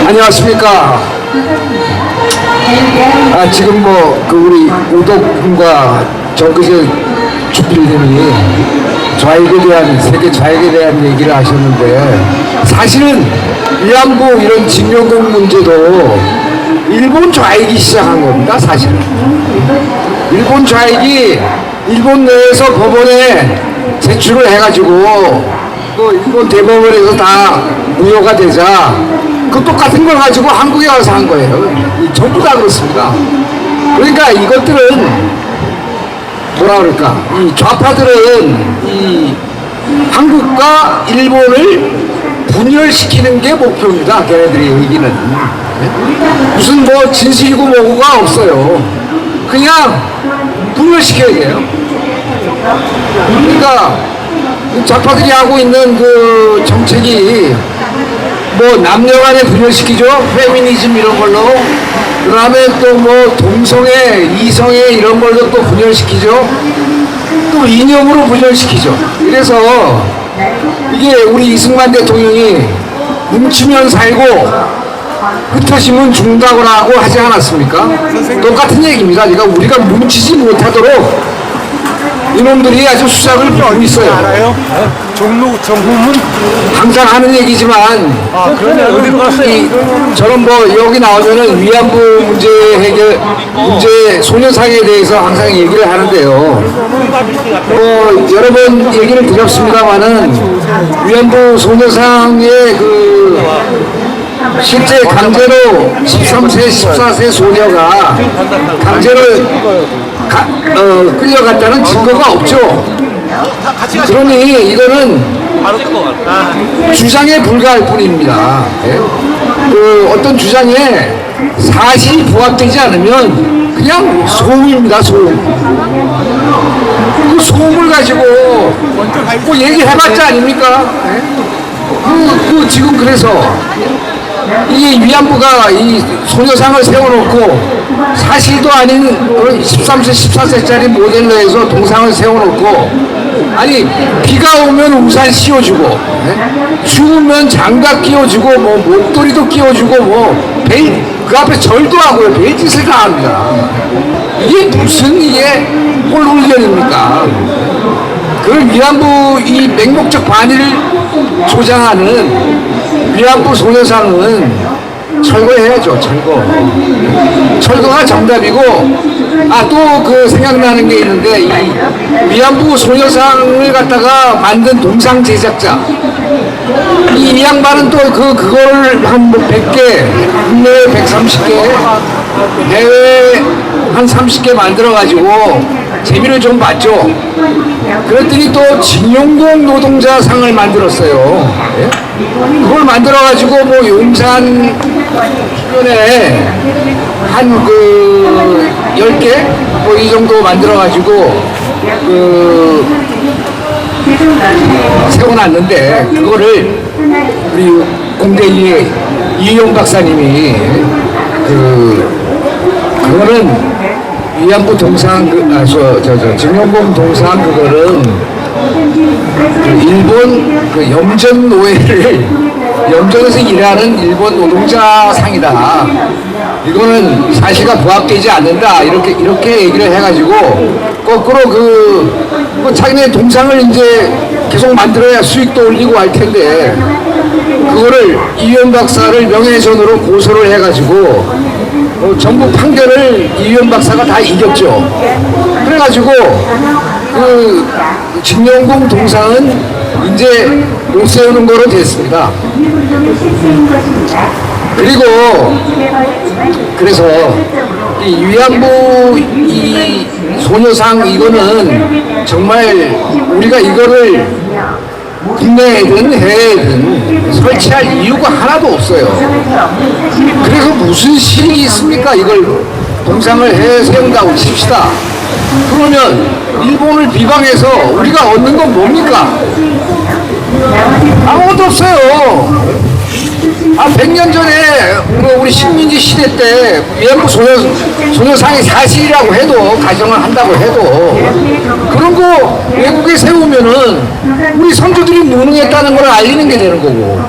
안녕하십니까. 지금 우리 우덕군과 정그제 주필님이 세계 좌익에 대한 얘기를 하셨는데, 사실은 위안부 이런 징용군 문제도 일본 좌익이 시작한 겁니다. 사실은 일본 좌익이 일본 내에서 법원에 제출을 해가지고 일본 대법원에서 다 무효가 되자 그 똑같은 걸 가지고 한국에 와서 한 거예요. 전부 다 그렇습니다. 그러니까 이것들은 뭐라 그럴까, 이 좌파들은 이 한국과 일본을 분열시키는 게 목표입니다. 걔네들의 얘기는 무슨 진실이고 뭐고가 없어요. 그냥 분열시켜야 돼요. 그러니까 좌파들이 하고 있는 그 정책이 남녀간에 분열시키죠. 페미니즘 이런 걸로. 그 다음에 또 동성애, 이성애 이런 걸로 또 분열시키죠. 또 이념으로 분열시키죠. 그래서 이게 우리 이승만 대통령이 뭉치면 살고 흩어지면 죽는다고 하지 않았습니까? 똑같은 얘기입니다. 그러니까 우리가 뭉치지 못하도록 이놈들이 아주 수작을 부리고 있어요. 알아요? 정부문 항상 하는 얘기지만, 그러면 어디로 갔어요? 저는 여기 나오면은 위안부 문제 해결, 문제 소녀상에 대해서 항상 얘기를 하는데요. 여러 번 얘기를 드렸습니다만은 위안부 소녀상의 실제 강제로 13세, 14세 소녀가 강제로 끌려갔다는 증거가 없죠. 그러니 이거는 주장에 불과할 뿐입니다. 어떤 주장에 사실이 부합되지 않으면 그냥 소음입니다. 소음. 그 소음을 가지고 얘기해봤자 아닙니까? 지금 그래서 이 위안부가 이 소녀상을 세워놓고 사실도 아닌 13세, 14세짜리 모델로 해서 동상을 세워놓고, 아니 비가 오면 우산 씌워주고, 추우면 장갑 끼워주고, 목도리도 끼워주고, 그 앞에 절도 하고요. 별짓을 다 합니다. 이게 무슨 꼴 훈련입니까? 그 위안부 이 맹목적 반의를 조장하는 위안부 소녀상은 철거해야죠. 철거가 정답이고, 또 생각나는 게 있는데, 이 위안부 소녀상을 갖다가 만든 동상 제작자, 이 양반은 또 그거를 한 100개, 국내에 130개, 해외에 한 30개 만들어가지고 재미를 좀 봤죠. 그랬더니 또 징용공 노동자상을 만들었어요. 그걸 만들어가지고 용산 주변에 한 10개 이 정도 만들어가지고 세워놨는데, 그거를 우리 공대의 이용 박사님이 그거는 위안부 동상 징용공 동상 그거는 일본 염전 노예를 염전에서 일하는 일본 노동자 상이다. 이거는 사실과 부합되지 않는다. 이렇게 얘기를 해가지고 거꾸로 자기네 동상을 이제 계속 만들어야 수익도 올리고 할 텐데, 그거를 이윤 박사를 명예훼손으로 고소를 해가지고 전부 판결을 이윤 박사가 다 이겼죠. 그래가지고 징용공 동상은 이제 못 세우는 거로 됐습니다. 그래서 이 위안부 이 소녀상 이거는 정말 우리가 이거를 국내에든 해외에든 설치할 이유가 하나도 없어요. 그래서 무슨 실익이 있습니까? 이걸 동상을 세운다고 칩시다. 그러면 일본을 비방해서 우리가 얻는 건 뭡니까? 아무것도 없어요. 100년 전에 우리 우리 식민지 시대 때 위안부 소녀상이 사실이라고 해도 가정을 한다고 해도 그런 거 외국에 세우면은 우리 선조들이 무능했다는 걸 알리는 게 되는 거고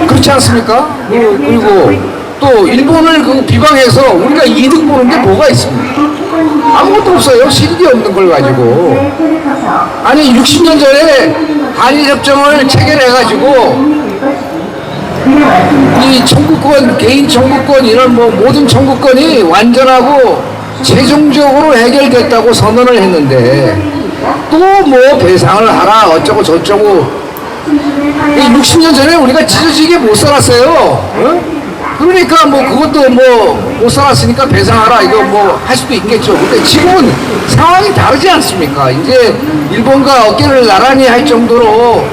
그렇지 않습니까? 그리고 또 일본을 그 비방해서 우리가 이득 보는 게 뭐가 있습니까? 아무것도 없어요. 실익이 없는 걸 가지고. 아니 60년 전에 한일협정을 체결해가지고 이 청구권, 개인 청구권 이런 뭐 모든 청구권이 완전하고 최종적으로 해결됐다고 선언을 했는데 또 뭐 배상을 하라 어쩌고 저쩌고 60년 전에 우리가 찢어지게 못 살았어요. 어? 그러니까 뭐 그것도 뭐 못 살았으니까 배상하라 이거 뭐 할 수도 있겠죠. 근데 지금은 상황이 다르지 않습니까? 이제 일본과 어깨를 나란히 할 정도로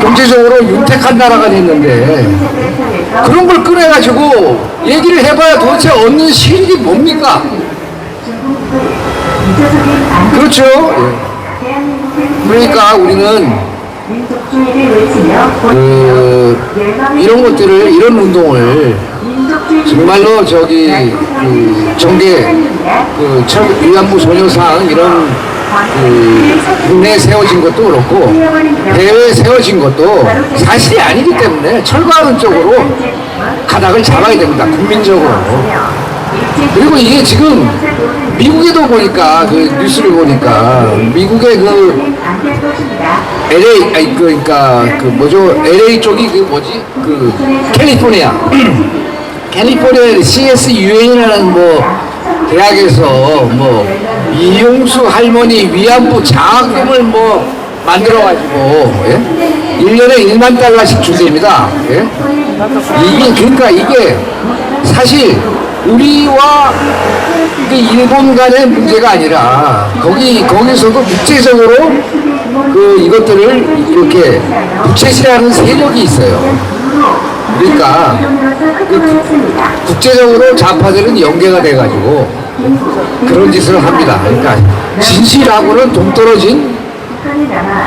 경제적으로 윤택한 나라가 됐는데 그런 걸 꺼내가지고 얘기를 해봐야 도대체 얻는 실익이 뭡니까? 그렇죠. 그러니까 우리는 이런 것들을 이런 운동을 정말로 저기 정계 위안부 소녀상 이런 국내에 세워진 것도 그렇고 해외에 세워진 것도 사실이 아니기 때문에 철거하는 쪽으로 가닥을 잡아야 됩니다. 국민적으로. 그리고 이게 지금 미국에도 보니까 그 뉴스를 보니까 미국의 그 LA 아니 그러니까 그 뭐죠 LA 쪽이 그 뭐지 그 캘리포니아 캘리포니아 CSUN이라는 뭐 대학에서 뭐 이용수 할머니 위안부 장학금을 뭐 만들어가지고 예? 1년에 1만 달러씩 준답니다. 예? 이게 그러니까 이게 사실 우리와 그 일본 간의 문제가 아니라 거기서도 국제적으로 그 이것들을 이렇게 부채질하는 세력이 있어요. 그러니까 그 국제적으로 좌파들은 연계가 돼가지고 그런 짓을 합니다. 그러니까 진실하고는 동떨어진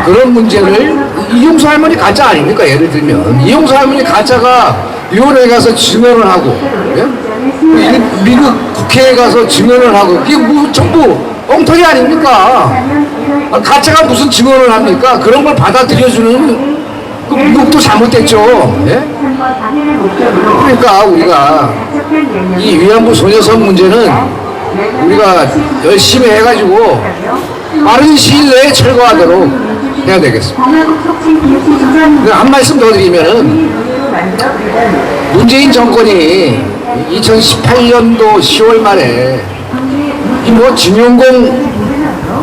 그런 문제를 이용수 할머니 가짜 아닙니까? 예를 들면 이용수 할머니 가짜가 유언에 가서 증언을 하고 예? 미국 국회에 가서 증언을 하고 이게 뭐 전부 엉터리 아닙니까? 가짜가 무슨 증언을 합니까? 그런 걸 받아들여주는 그 미국도 잘못됐죠. 예? 그러니까 우리가 이 위안부 소녀선 문제는 우리가 열심히 해가지고 빠른 시일 내에 철거하도록 해야 되겠습니다. 한 말씀 더 드리면은 문재인 정권이 2018년도 10월 말에 이 뭐 진용공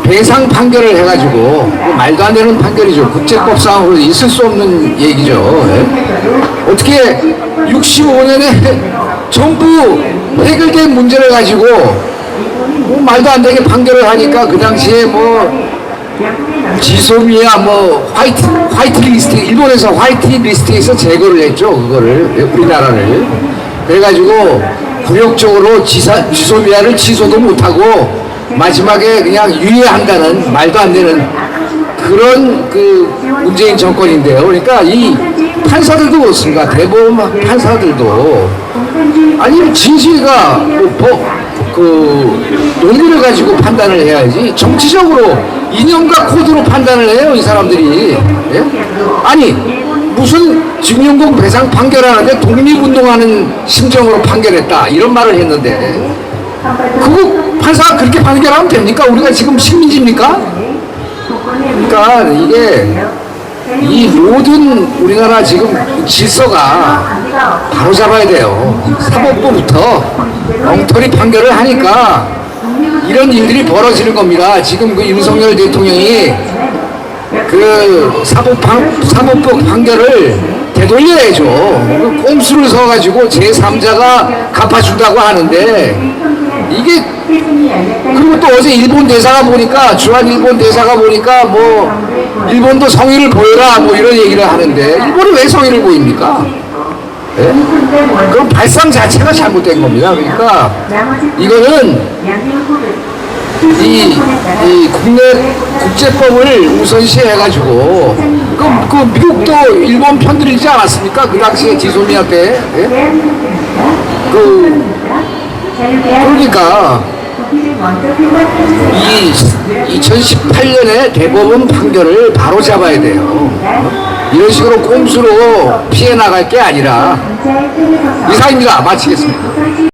배상 판결을 해가지고 뭐 말도 안 되는 판결이죠. 국제법상으로 있을 수 없는 얘기죠. 예? 어떻게 65년에 전부 해결된 문제를 가지고 뭐 말도 안 되게 판결을 하니까 그 당시에 뭐 지소미아 뭐 화이트 리스트 일본에서 화이트 리스트에서 제거를 했죠. 그거를 우리나라를 그래가지고 굴욕적으로 지소미아를 취소도 못하고 마지막에 그냥 유예한다는 말도 안 되는 그런 그 문재인 정권인데요. 그러니까 이 판사들도 그렇습니다. 대법원 판사들도 아니 진실과 그 논리를 가지고 판단을 해야지 정치적으로 이념과 코드로 판단을 해요. 이 사람들이. 예? 아니 무슨 증용공 배상 판결하는데 독립운동하는 심정으로 판결했다 이런 말을 했는데 그거 판사가 그렇게 판결하면 됩니까? 우리가 지금 식민지입니까? 그러니까 이게 이 모든 우리나라 지금 질서가 바로 잡아야 돼요. 사법부부터 엉터리 판결을 하니까 이런 일들이 벌어지는 겁니다. 지금 그 윤석열 대통령이 그 사법부 판결을 되돌려야죠. 그 꼼수를 서가지고 제3자가 갚아준다고 하는데 이게 그리고 또 어제 일본 대사가 보니까 주한 일본 대사가 보니까 뭐 일본도 성의를 보여라 뭐 이런 얘기를 하는데 일본이 왜 성의를 보입니까? 예? 그럼 발상 자체가 잘못된 겁니다. 그러니까 이거는 이 국내 국제법을 우선시해가지고 그 미국도 일본 편들이지 않았습니까? 그 당시에 지소미아 때. 예? 그러니까 이 2018년에 대법원 판결을 바로 잡아야 돼요. 이런 식으로 꼼수로 피해 나갈 게 아니라 이상입니다. 마치겠습니다.